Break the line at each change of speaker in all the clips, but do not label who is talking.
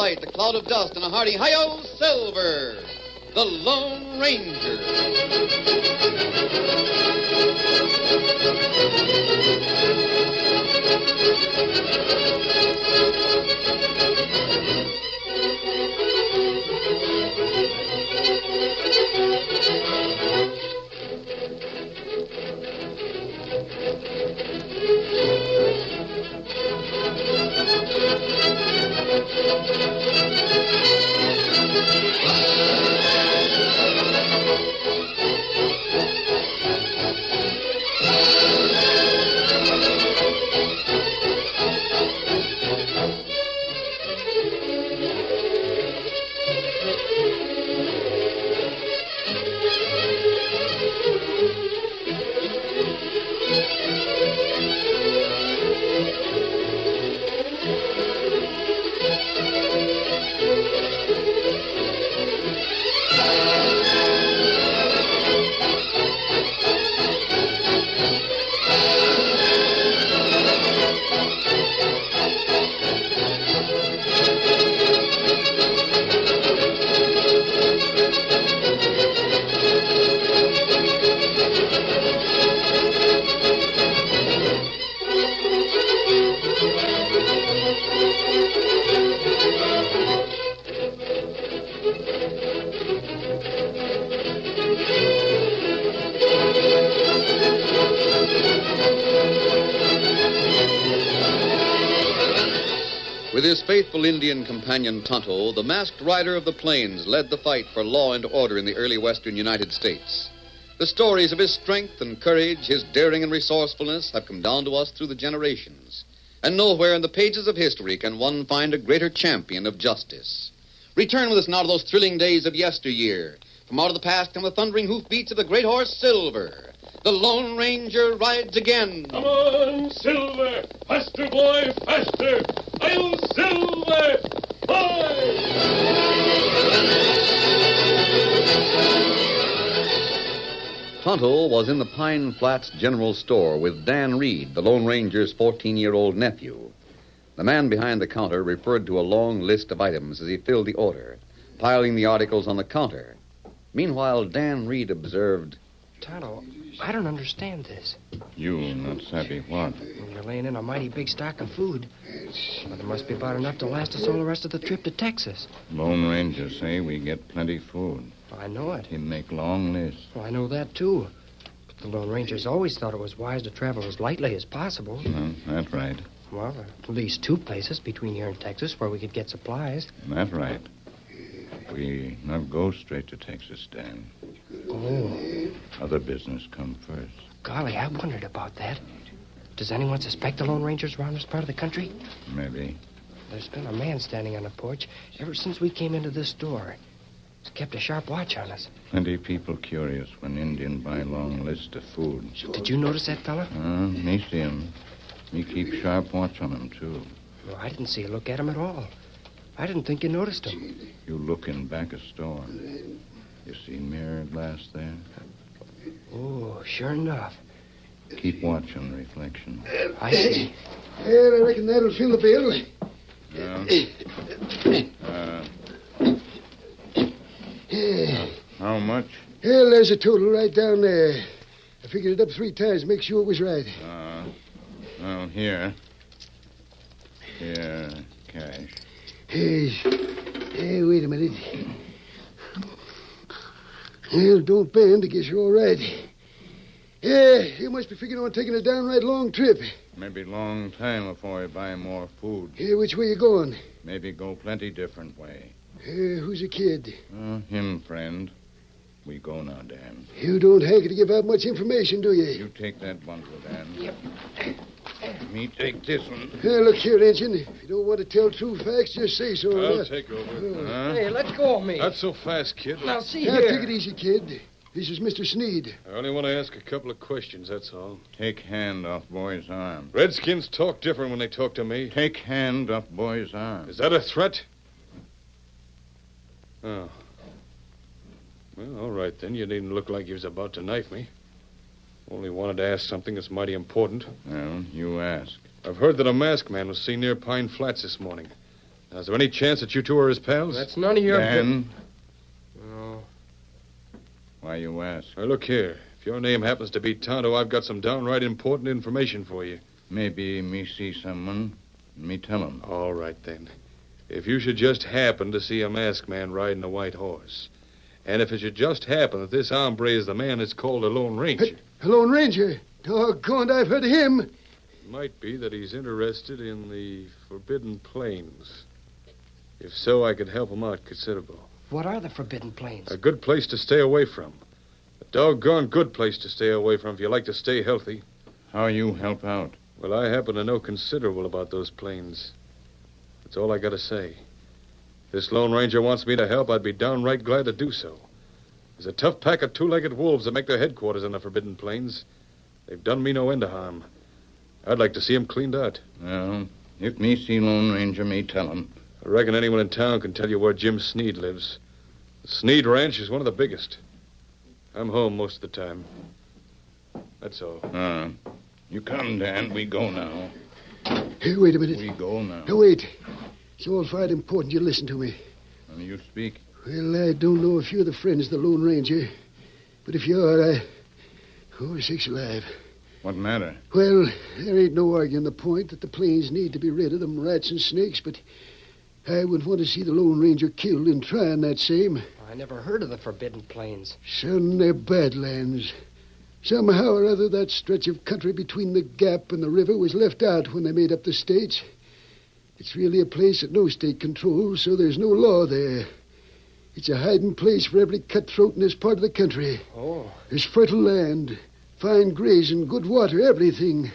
light, a cloud of dust, and a hearty hi-yo, Silver, the Lone Ranger. With his faithful Indian companion Tonto, the masked rider of the plains led the fight for law and order in the early western United States. The stories of his strength and courage, his daring and resourcefulness have come down to us through the generations. And nowhere in the pages of history can one find a greater champion of justice. Return with us now to those thrilling days of yesteryear. From out of the past come the thundering hoofbeats of the great horse Silver. The Lone Ranger rides again.
Come on, Silver! Faster, boy, faster! I'll Silver! Boy!
Tonto was in the Pine Flats General Store with Dan Reed, the Lone Ranger's 14-year-old nephew. The man behind the counter referred to a long list of items as he filled the order, piling the articles on the counter. Meanwhile, Dan Reed observed,
Tonto, I don't understand this.
You not savvy what?
You're laying in a mighty big stock of food. Well, there must be about enough to last us all the rest of the trip to Texas.
Lone Ranger say we get plenty food.
Well, I know it.
He make long lists.
Well, I know that, too. But the Lone Rangers always thought it was wise to travel as lightly as possible.
That's right.
Well, there are at least two places between here and Texas where we could get supplies.
That's right. We not go straight to Texas, Dan.
Oh.
Other business come first.
Golly, I wondered about that. Does anyone suspect the Lone Rangers around this part of the country?
Maybe.
There's been a man standing on the porch ever since we came into this store. He's kept a sharp watch on us.
Plenty people curious when Indian buy long list of food.
Did you notice that fella?
Me see him. Me keep sharp watch on him, too.
No, I didn't see you look at him at all. I didn't think you noticed him.
You look in back of store. You see mirror glass there?
Oh, sure enough.
Keep watch on the reflection.
I see.
Well, I reckon that'll fill the bill.
Yeah. How much?
Well, there's a total right down there. I figured it up 3 times to make sure it was right.
Well, here. Here, cash.
Hey, wait a minute. Well, don't bend. I guess you're all right. Yeah, you must be figuring on taking a downright long trip.
Maybe long time before we buy more food.
Yeah, which way you going?
Maybe go plenty different way.
Who's the kid?
Him, friend. We go now, Dan.
You don't hanker to give out much information, do you?
You take that bundle, Dan. Yep. Me take this one.
Look here, Ensign. If you don't want to tell true facts, just say so.
I'll take over.
Hey, let go of me.
Not so fast, kid.
Now, see
Now,
here.
take it easy, kid. This is Mr. Sneed.
I only want to ask a couple of questions, that's all.
Take hand off boy's arm.
Redskins talk different when they talk to me.
Take hand off boy's arm.
Is that a threat? Oh. Well, all right, then. You didn't look like you was about to knife me. Only wanted to ask something that's mighty important.
Well, you ask.
I've heard that a masked man was seen near Pine Flats this morning. Now, is there any chance that you two are his pals?
That's none of your...
Dan,
No.
why you ask?
Well, look here. If your name happens to be Tonto, I've got some downright important information for you.
Maybe me see someone, me tell him.
All right, then. If you should just happen to see a masked man riding a white horse, and if it should just happen that this hombre is the man that's called a Lone Ranger,
Hey, a Lone Ranger? Doggone, I've heard of him.
it might be that he's interested in the Forbidden Plains. If so, I could help him out considerable.
What are the Forbidden Plains?
A good place to stay away from. A doggone good place to stay away from if you like to stay healthy.
How you help out?
Well, I happen to know considerable about those plains. That's all I got to say. If this Lone Ranger wants me to help, I'd be downright glad to do so. There's a tough pack of two-legged wolves that make their headquarters in the Forbidden Plains. They've done me no end of harm. I'd like to see 'em cleaned out.
Well, if me see Lone Ranger, me tell him.
I reckon anyone in town can tell you where Jim Sneed lives. The Sneed Ranch is one of the biggest. I'm home most of the time. That's all.
You come, Dan. We go now.
Hey, wait a minute.
We go now.
Now, wait. It's all right important you listen to me.
Now you speak.
Well, I don't know if you're the friends of the Lone Ranger, but if you are, Oh, sakes alive.
What matter?
Well, there ain't no arguing the point that the plains need to be rid of them rats and snakes, but I wouldn't want to see the Lone Ranger killed in trying that same.
I never heard of the Forbidden Plains.
Son, they're badlands. Somehow or other, that stretch of country between the Gap and the river was left out when they made up the states. It's really a place that no state controls, so there's no law there. It's a hiding place for every cutthroat in this part of the country.
Oh.
There's fertile land, fine grazing, good water, everything.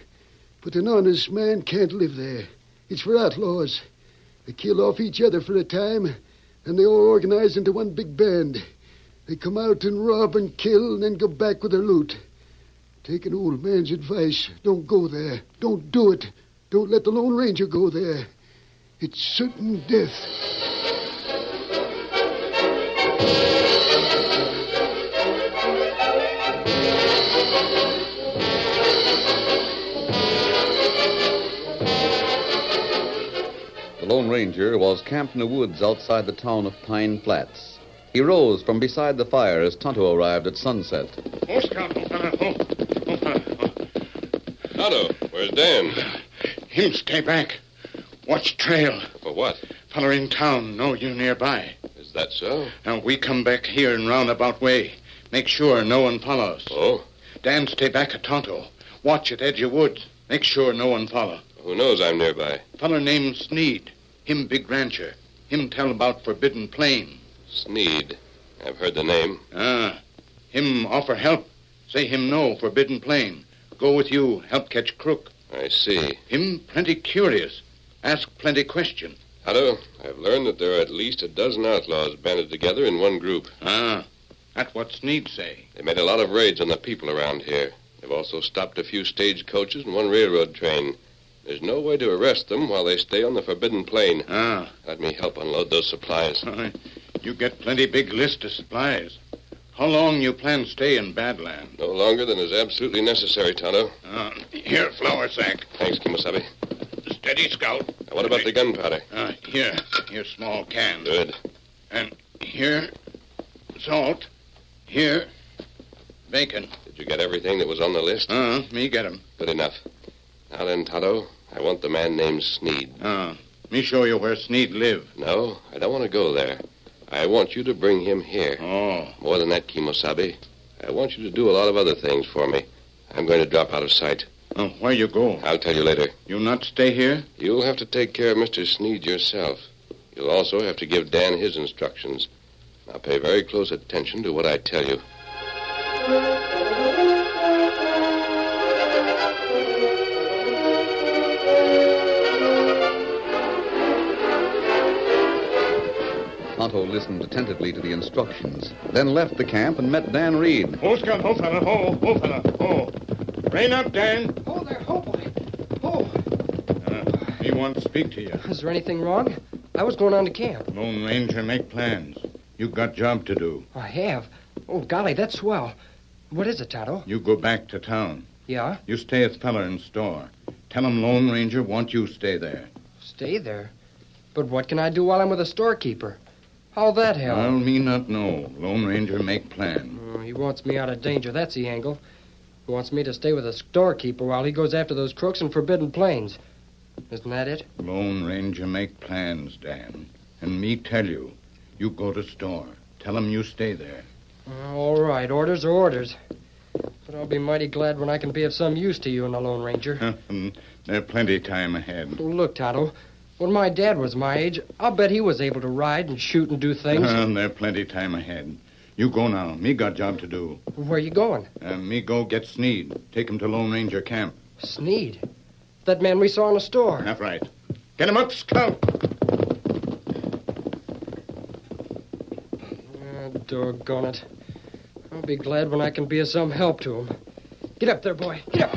But an honest man can't live there. It's for outlaws. They kill off each other for a time, and they all organize into one big band. They come out and rob and kill and then go back with their loot. Take an old man's advice. Don't go there. Don't do it. Don't let the Lone Ranger go there. It's certain death.
The Lone Ranger was camped in the woods outside the town of Pine Flats. He rose from beside the fire as Tonto arrived at sunset.
Oh, Scout.
Tonto, where's Dan?
Him stay back. Watch trail.
For what?
Feller in town know you nearby.
Is that so?
Now, we come back here in roundabout way. Make sure no one follows.
Oh?
Dan, stay back at Tonto. Watch at edge of woods. Make sure no one follow.
Who knows I'm nearby?
Feller named Sneed. Him big rancher. Him tell about Forbidden Plain.
Sneed. I've heard the name.
Him offer help. Say him know Forbidden Plain. Go with you, help catch crook.
I see.
Him plenty curious. Ask plenty question.
Tonto, I've learned that there are at least a dozen outlaws banded together in one group.
That's what Sneed say.
They made a lot of raids on the people around here. They've also stopped a few stagecoaches and one railroad train. There's no way to arrest them while they stay on the Forbidden Plain. Let me help unload those supplies.
You get plenty big list of supplies. How long you plan stay in Badland?
No longer than is absolutely necessary, Tonto.
Here, flour sack.
Thanks, Kimasabi.
Steady, Scout.
Now, what about the gunpowder?
Here small can.
Good.
And here, salt. Here, bacon.
Did you get everything that was on the list?
Me get 'em.
Good enough. Now then, Tonto, I want the man named Sneed.
Me show you where Sneed live.
No, I don't want to go there. I want you to bring him here.
Oh.
More than that, Kimosabe. I want you to do a lot of other things for me. I'm going to drop out of sight.
Where you go?
I'll tell you later.
You not stay here?
You'll have to take care of Mr. Sneed yourself. You'll also have to give Dan his instructions. Now pay very close attention to what I tell you.
Tonto listened attentively to the instructions, then left the camp and met Dan Reed.
Ho, Scout, ho, fella, ho. Rein up, Dan.
Oh, there. Oh, boy. Oh.
He want to speak to you.
Is there anything wrong? I was going on to camp.
Lone Ranger make plans. You got job to do.
I have. Oh, golly, that's swell. What is it, Tonto?
You go back to town.
Yeah?
You stay at feller in store. Tell him Lone Ranger want you stay there.
Stay there? But what can I do while I'm with a storekeeper? How'll that help?
Well, me not know. Lone Ranger make plan.
He wants me out of danger, that's the angle. He wants me to stay with a storekeeper while he goes after those crooks in Forbidden Plains. Isn't that it?
Lone Ranger make plans, Dan. And me tell you, you go to store. Tell him you stay there.
All right, orders are orders. But I'll be mighty glad when I can be of some use to you and the Lone Ranger.
There's plenty time ahead.
Look, Tonto, when my dad was my age, I'll bet he was able to ride and shoot and do things.
There's plenty time ahead. You go now. Me got job to do.
Where you going?
Me go get Sneed. Take him to Lone Ranger camp.
Sneed? That man we saw in the store.
That's right. Get him up, Scout.
Doggone it. I'll be glad when I can be of some help to him. Get up there, boy. Get up.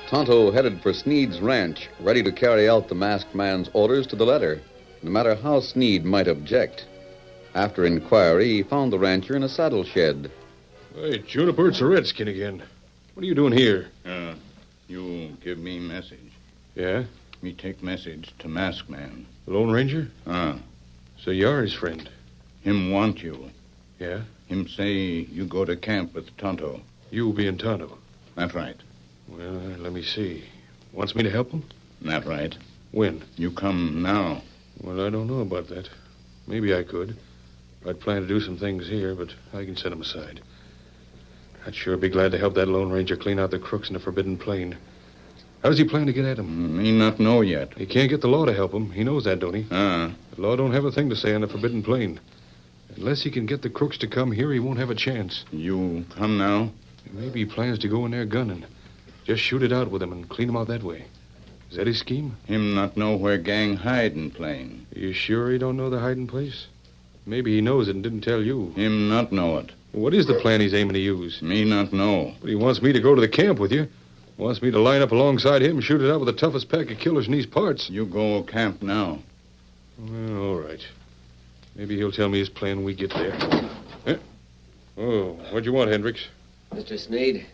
Tonto headed for Sneed's ranch, ready to carry out the masked man's orders to the letter, no matter how Sneed might object. After inquiry, he found the rancher in a saddle shed.
Hey, Juniper, it's a redskin again. What are you doing here?
You give me message.
Yeah?
Me take message to masked man.
The Lone Ranger?
Ah.
So you are his friend?
Him want you.
Yeah?
Him say you go to camp with Tonto.
You being Tonto?
That's right.
Well, let me see. Wants me to help him?
That right.
When?
You come now.
Well, I don't know about that. Maybe I could. I'd plan to do some things here, but I can set them aside. I'd sure be glad to help that Lone Ranger clean out the crooks in the Forbidden Plain. How does he plan to get at them?
Me not know yet.
He can't get the law to help him. He knows that, don't he?
Ah.
The law don't have a thing to say on the Forbidden Plain. Unless he can get the crooks to come here, he won't have a chance.
You come now?
Maybe he plans to go in there gunning. Just shoot it out with him and clean him out that way. Is that his scheme?
Him not know where gang hide in Plain.
Are you sure he don't know the hiding place? Maybe he knows it and didn't tell you.
Him not know it.
What is the plan he's aiming to use?
Me not know.
But he wants me to go to the camp with you. Wants me to line up alongside him and shoot it out with the toughest pack of killers in these parts.
You go camp now.
Well, all right. Maybe he'll tell me his plan when we get there. Eh? Oh, what'd you want, Hendricks?
Mr. Sneed,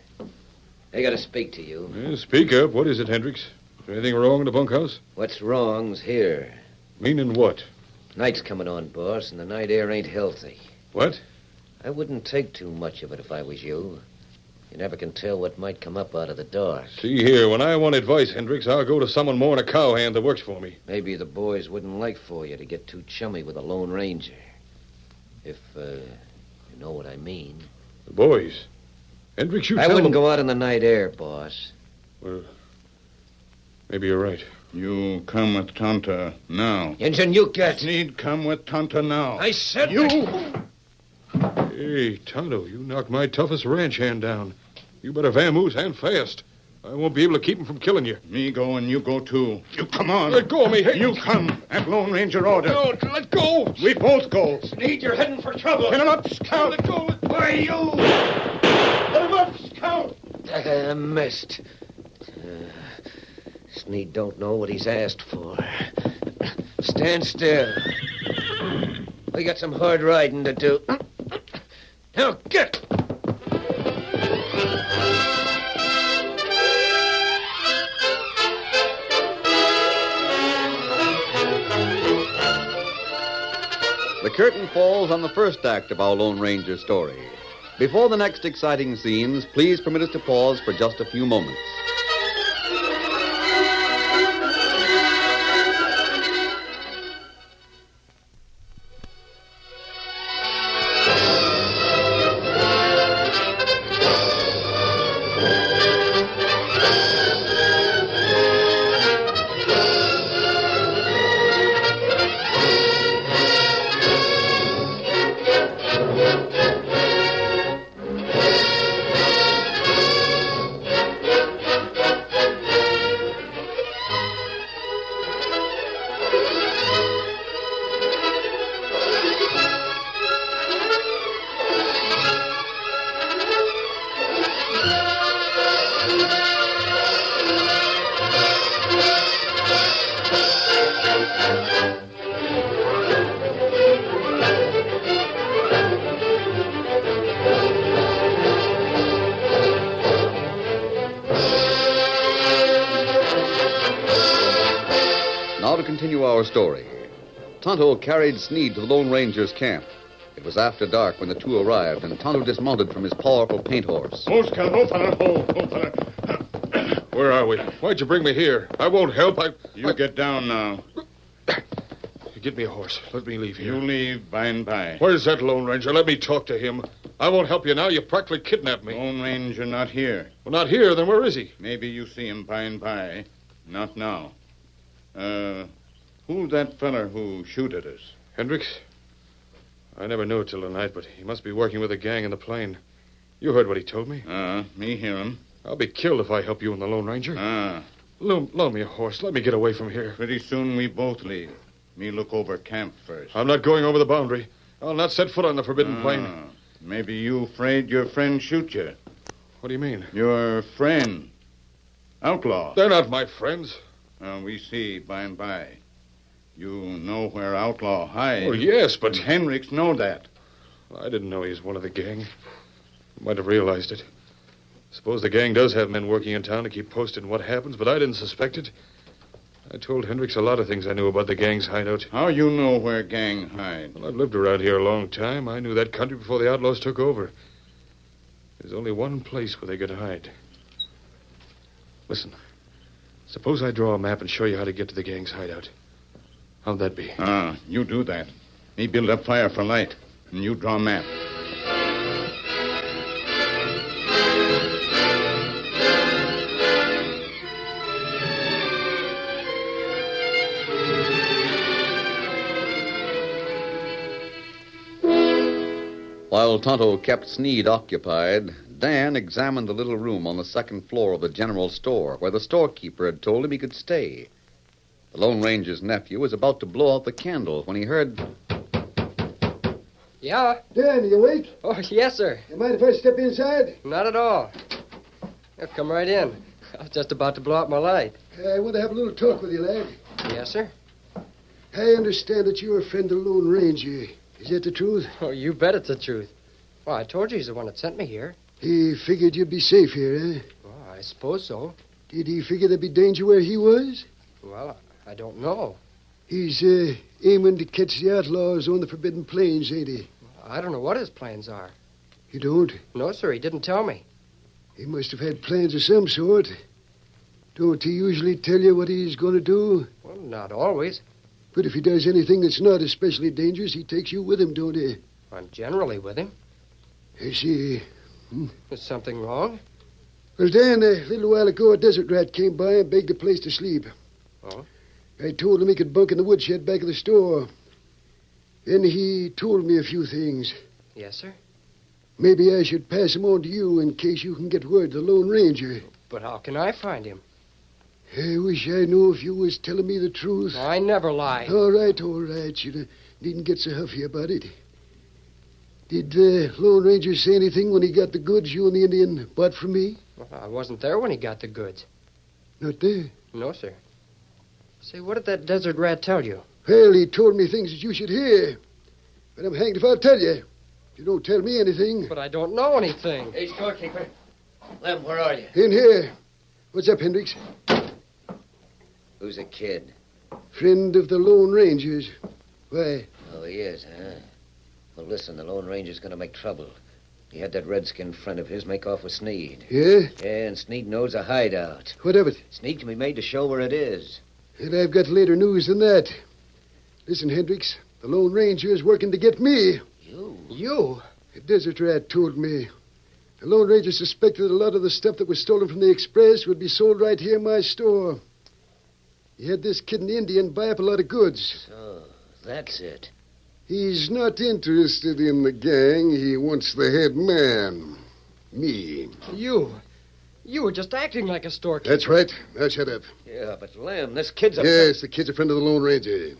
I gotta speak to you.
Yeah, speak up. What is it, Hendricks? Is there anything wrong in the bunkhouse?
What's wrong's here.
Meaning what?
Night's coming on, boss, and the night air ain't healthy.
What?
I wouldn't take too much of it if I was you. You never can tell what might come up out of the dark.
See here, when I want advice, Hendricks, I'll go to someone more than a cowhand that works for me.
Maybe the boys wouldn't like for you to get too chummy with a Lone Ranger. If, you know what I mean.
The boys? Hendricks, you
I
tell
wouldn't
them...
go out in the night air, boss.
Well, maybe you're right.
You come with Tonto now.
Injun, you get...
Sneed come with Tonto now.
I said...
You...
Hey, Tonto, you knocked my toughest ranch hand down. You better vamoose and fast. I won't be able to keep him from killing you.
Me go and you go too. You come on.
Let go of me. Hey.
You come. At Lone Ranger order.
No, let go.
We both go.
Sneed, you're heading for trouble.
Get him up, Scout.
Let go.
Why, you... Get him up, Scout.
Missed. Sneed don't know what he's asked for. Stand still. We got some hard riding to do. Now, get!
The curtain falls on the first act of our Lone Ranger story. Before the next exciting scenes, please permit us to pause for just a few moments. to continue our story. Tonto carried Sneed to the Lone Ranger's camp. It was after dark when the two arrived, and Tonto dismounted from his powerful paint horse.
Where are we? Why'd you bring me here? I won't help.
You get down now.
Get me a horse. Let me leave here.
You leave by and by.
Where's that Lone Ranger? Let me talk to him. I won't help you now. You practically kidnapped me.
Lone Ranger not here.
Well, not here. Then where is he?
Maybe you see him by and by. Not now. Who's that feller who shoot at us?
Hendricks? I never knew it till tonight, but he must be working with a gang in the plain. You heard what he told me.
Me hear him.
I'll be killed if I help you and the Lone Ranger. Loan me a horse. Let me get away from here.
Pretty soon we both leave. Me look over camp first.
I'm not going over the boundary. I'll not set foot on the Forbidden Plain.
Maybe you afraid your friend shoot you.
What do you mean?
Your friend. Outlaw.
They're not my friends.
We see by and by. You know where Outlaw hides.
Oh, yes, but...
And Hendricks know that.
I didn't know he was one of the gang. Might have realized it. Suppose the gang does have men working in town to keep posted on what happens, but I didn't suspect it. I told Hendricks a lot of things I knew about the gang's hideout.
How you know where gang hide?
Well, I've lived around here a long time. I knew that country before the outlaws took over. There's only one place where they could hide. Listen, suppose I draw a map and show you how to get to the gang's hideout. How'd that be?
You do that. Me build up fire for light, and you draw a map.
While Tonto kept Sneed occupied, Dan examined the little room on the second floor of the general store where the storekeeper had told him he could stay. The Lone Ranger's nephew was about to blow out the candle when he heard...
Yeah?
Dan, you awake?
Oh, yes, sir.
You mind if I step inside?
Not at all. Yeah, come right in. I was just about to blow out my light.
I want to have a little talk with you, lad.
Yes, sir?
I understand that you're a friend of the Lone Ranger. Is that the truth?
Oh, you bet it's the truth. Well, I told you he's the one that sent me here.
He figured you'd be safe here, eh?
Well, I suppose so.
Did he figure there'd be danger where he was?
Well, I don't know.
He's aiming to catch the outlaws on the Forbidden Plains, ain't he?
I don't know what his plans are.
You don't?
No, sir, he didn't tell me.
He must have had plans of some sort. Don't he usually tell you what he's going to do?
Well, not always.
But if he does anything that's not especially dangerous, he takes you with him, don't he?
I'm generally with him.
I see.
Is something wrong?
Well, Dan, a little while ago, a desert rat came by and begged a place to sleep.
Oh?
I told him he could bunk in the woodshed back of the store. Then he told me a few things.
Yes, sir?
Maybe I should pass him on to you in case you can get word to the Lone Ranger.
But how can I find him?
I wish I knew if you was telling me the truth.
I never lie.
All right. You needn't get so huffy about it. Did the Lone Ranger say anything when he got the goods you and the Indian bought from me?
Well, I wasn't there when he got the goods.
Not there?
No, sir. Say, what did that desert rat tell you?
Well, he told me things that you should hear. But I'm hanged if I'll tell you. If you don't tell me anything.
But I don't know anything.
Hey, storekeeper. Lem, where are you?
In here. What's up, Hendricks?
Who's a kid?
Friend of the Lone Rangers. Why?
Oh, he is, huh? Well, listen, the Lone Ranger's going to make trouble. He had that redskin friend of his make off with Sneed.
Yeah?
Yeah, and Sneed knows a hideout.
What of it?
Sneed can be made to show where it is.
And I've got later news than that. Listen, Hendricks, the Lone Ranger is working to get me.
You?
You?
The desert rat told me. The Lone Ranger suspected that a lot of the stuff that was stolen from the Express would be sold right here in my store. He had this kid and the Indian buy up a lot of goods.
So, that's it.
He's not interested in the gang. He wants the head man. Me.
You were just acting like a storekeeper.
That's right. Now shut up.
Yeah, but Lem, this kid's a...
Yes, the kid's a friend of the Lone Ranger.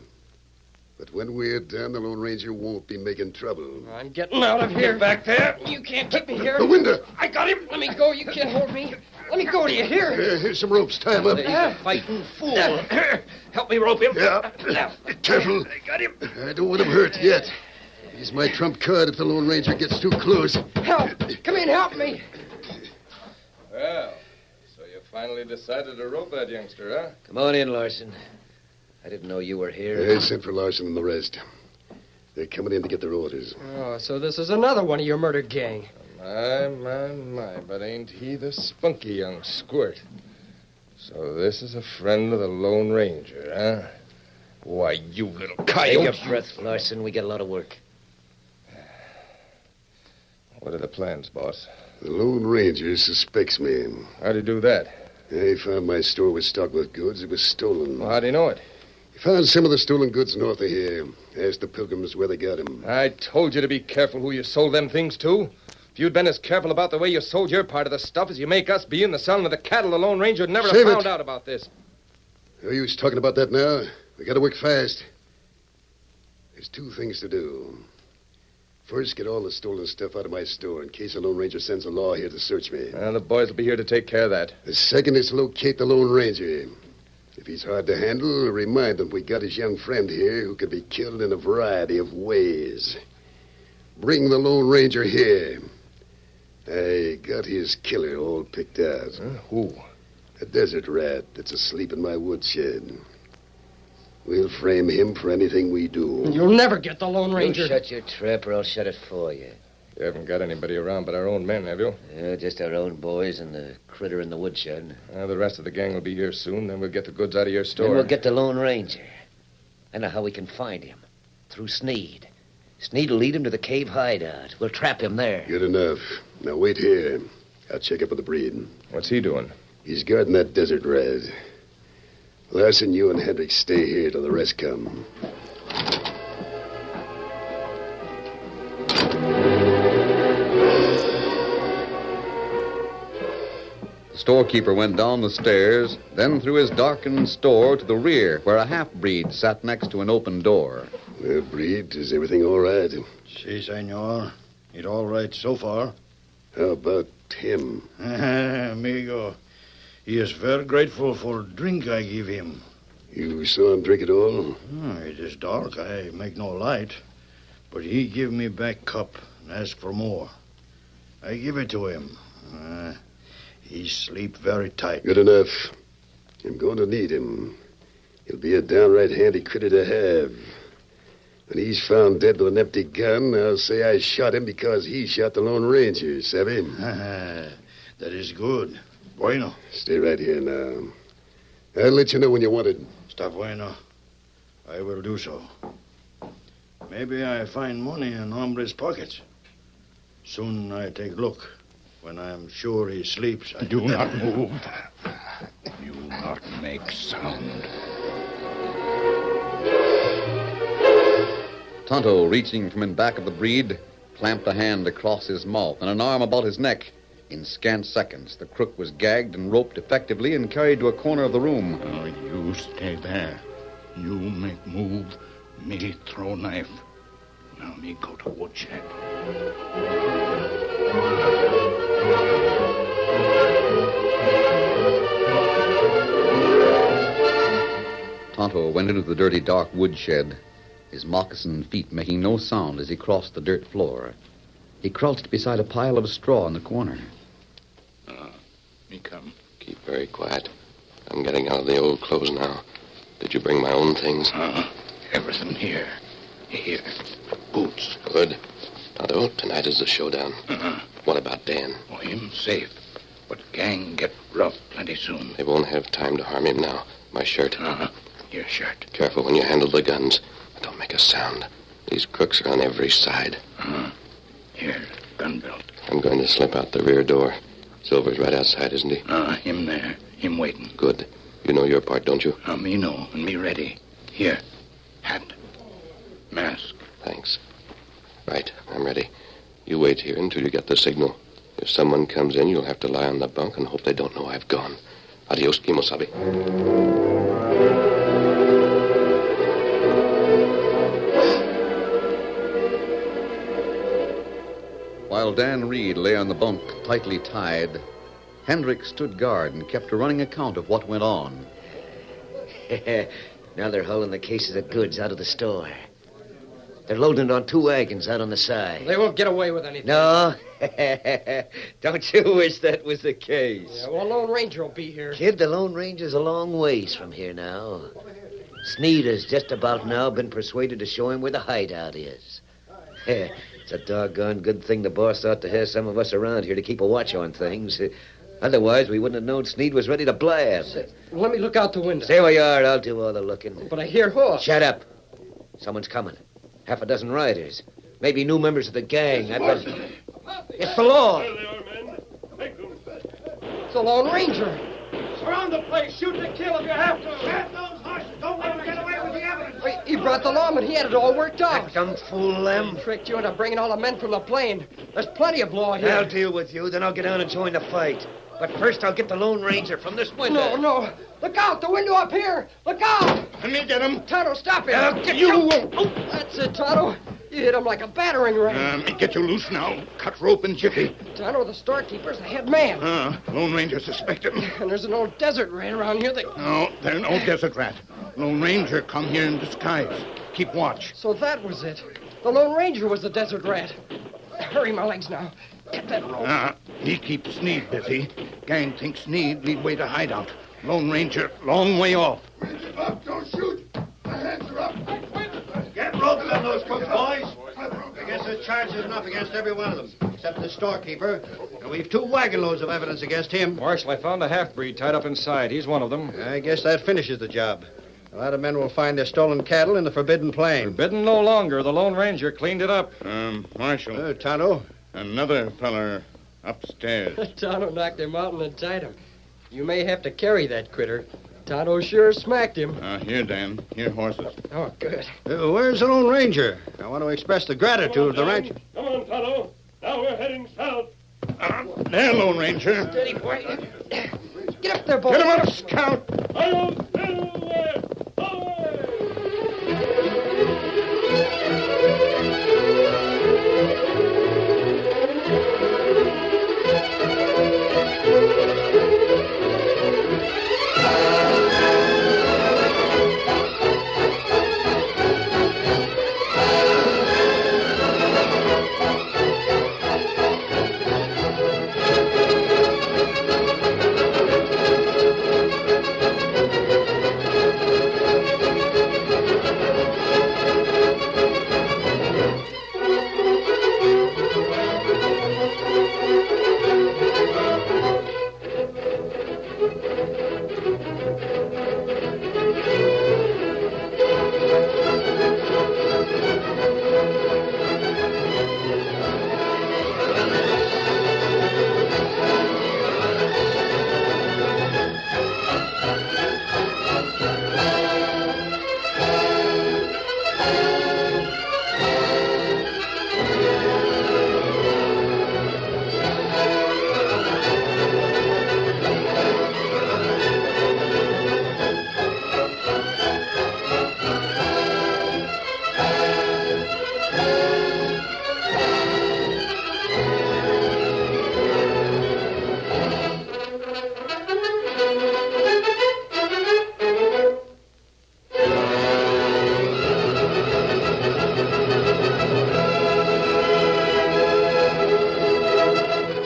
But when we're done, the Lone Ranger won't be making trouble.
I'm getting out of here.
Get back there.
You can't keep me here.
The window.
I got him. Let me go. You can't hold me. Let me go. Do you hear?
Here's some ropes. Tie him up.
He's a fighting fool. Help me rope him.
Yeah. Careful.
I got him.
I don't want him hurt yet. He's my trump card if the Lone Ranger gets too close.
Help. Come in. Help me.
Well, so you finally decided to rope that youngster, huh?
Come on in, Larson. I didn't know you were here.
They sent for Larson and the rest. They're coming in to get their orders.
Oh, so this is another one of your murder gang.
My, but ain't he the spunky young squirt? So this is a friend of the Lone Ranger, huh? Why, you little coyote.
Take a breath, Larson. We got a lot of work.
What are the plans, boss?
The Lone Ranger suspects me.
How'd he do that?
He found my store was stocked with goods. It was stolen.
Well, how'd he know it?
He found some of the stolen goods north of here. Asked the Pilgrims where they got them.
I told you to be careful who you sold them things to. If you'd been as careful about the way you sold your part of the stuff as you make us be in the selling of the cattle, the Lone Ranger would never
Save
have found
it.
out about this.
No use talking about that now. We gotta work fast. There's two things to do. First, get all the stolen stuff out of my store in case the Lone Ranger sends a law here to search me.
The boys will be here to take care of that.
The second is to locate the Lone Ranger. If he's hard to handle, remind him we got his young friend here who could be killed in a variety of ways. Bring the Lone Ranger here. I got his killer all picked out.
Who?
A desert rat that's asleep in my woodshed. We'll frame him for anything we do.
You'll never get the Lone Ranger.
You shut your trap or I'll shut it for you.
You haven't got anybody around but our own men, have you?
Just our own boys and the critter in the woodshed.
The rest of the gang will be here soon. Then we'll get the goods out of your store.
Then we'll get the Lone Ranger. I know how we can find him. Through Sneed. Sneed will lead him to the cave hideout. We'll trap him there.
Good enough. Now wait here. I'll check up with the breed.
What's he doing?
He's guarding that desert rat. Larson, you and Hendricks stay here till the rest come.
The storekeeper went down the stairs, then through his darkened store to the rear, where a half-breed sat next to an open door.
Well, Breed, is everything all right?
Si, senor. It all right so far.
How about him?
Amigo, he is very grateful for drink I give him.
You saw him drink it all?
It is dark. I make no light. But he give me back cup and ask for more. I give it to him. He sleep very tight.
Good enough. I'm going to need him. He'll be a downright handy critter to have. When he's found dead with an empty gun, I'll say I shot him because he shot the Lone Ranger, savvy?
That is good. Bueno.
Stay right here now. I'll let you know when you want it.
Está bueno. I will do so. Maybe I find money in hombre's pockets. Soon I take look. When I'm sure he sleeps, I
Do not move. Do not make sound.
Tonto, reaching from in back of the breed, clamped a hand across his mouth and an arm about his neck. In scant seconds, the crook was gagged and roped effectively and carried to a corner of the room.
Oh, you stay there. You make move. Me throw knife. Now me go to woodshed.
Tonto went into the dirty, dark woodshed, his moccasined feet making no sound as he crossed the dirt floor. He crouched beside a pile of straw in the corner.
Me come.
Keep very quiet. I'm getting out of the old clothes now. Did you bring my own things?
Everything here. Here. Boots.
Good. Tonto, tonight is the showdown. What about Dan?
Oh, him safe. But gang get rough plenty soon.
They won't have time to harm him now. My shirt.
Your shirt.
Careful when you handle the guns. Don't make a sound. These crooks are on every side.
Here, gun belt.
I'm going to slip out the rear door. Silver's right outside, isn't he?
Him there. Him waiting.
Good. You know your part, don't you?
Me know, and me ready. Here. Hat. Mask.
Thanks. Right, I'm ready. You wait here until you get the signal. If someone comes in, you'll have to lie on the bunk and hope they don't know I've gone. Adios, Kimosabe.
While Dan Reed lay on the bunk, tightly tied, Hendricks stood guard and kept a running account of what went on.
Now they're hauling the cases of goods out of the store. They're loading it on 2 wagons out on the side.
They won't get away with anything.
No. Don't you wish that was the case?
Yeah, well, Lone Ranger will be here.
Kid, the Lone Ranger's a long ways from here now. Sneed has just about now been persuaded to show him where the hideout is. It's a doggone good thing the boss ought to have some of us around here to keep a watch on things. Otherwise, we wouldn't have known Sneed was ready to blast.
Let me look out the window.
Stay where you are. I'll do all the looking.
But I hear hoofs.
Shut up. Someone's coming. Half a dozen riders. Maybe new members of the gang. It's the law.
There they are, men. Take them.
It's the Lone Ranger.
Surround the place. Shoot to kill if you have to. Grab those horses. Don't let them get away with the evidence.
Wait, he brought the lawman. He had it all worked out.
That don't fool them.
Tricked you into bringing all the men from the plane. There's plenty of law here.
I'll deal with you, then I'll get down and join the fight. But first, I'll get the Lone Ranger from this window.
No. Look out! The window up here! Look out!
Let me get him.
Tonto, stop him!
I'll get you.
Oh, that's it, Tonto. You hit him like a battering ram.
Let me get you loose now. Cut rope and jiffy.
Tonto, the storekeeper's the head man.
Lone Ranger suspected him.
And there's an old desert rat around here that...
No, there's no desert rat. Lone Ranger come here in disguise. Keep watch.
So that was it. The Lone Ranger was the desert rat. Hurry my legs now. Get that rope.
He keeps Sneed busy. Gang thinks Sneed lead way to hideout. Lone Ranger, long way off.
Up, don't shoot. My hands are up.
Get ropes on those crooks, boys. I guess there's charges enough against every one of them, except the storekeeper. And we've 2 wagon loads of evidence against him.
Marshal, I found a half-breed tied up inside. He's one of them.
I guess that finishes the job. A lot of men will find their stolen cattle in the Forbidden Plain.
Forbidden no longer. The Lone Ranger cleaned it up.
Marshal.
Tonto?
Another feller upstairs.
Tonto knocked him out and untied him. You may have to carry that critter. Tonto sure smacked him.
Here, Dan. Here, horses.
Oh, good.
Where's the Lone Ranger? I want to express the gratitude of the rancher.
Come on, Tonto. Now we're heading south.
There, Lone Ranger.
Steady, boy. Get up there, boy.
Get him up, Scout.
I'll still away.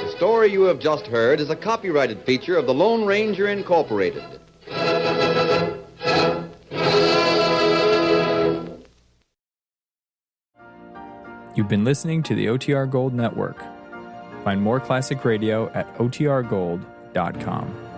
The story you have just heard is a copyrighted feature of the Lone Ranger Incorporated.
You've been listening to the OTR Gold Network. Find more classic radio at otrgold.com.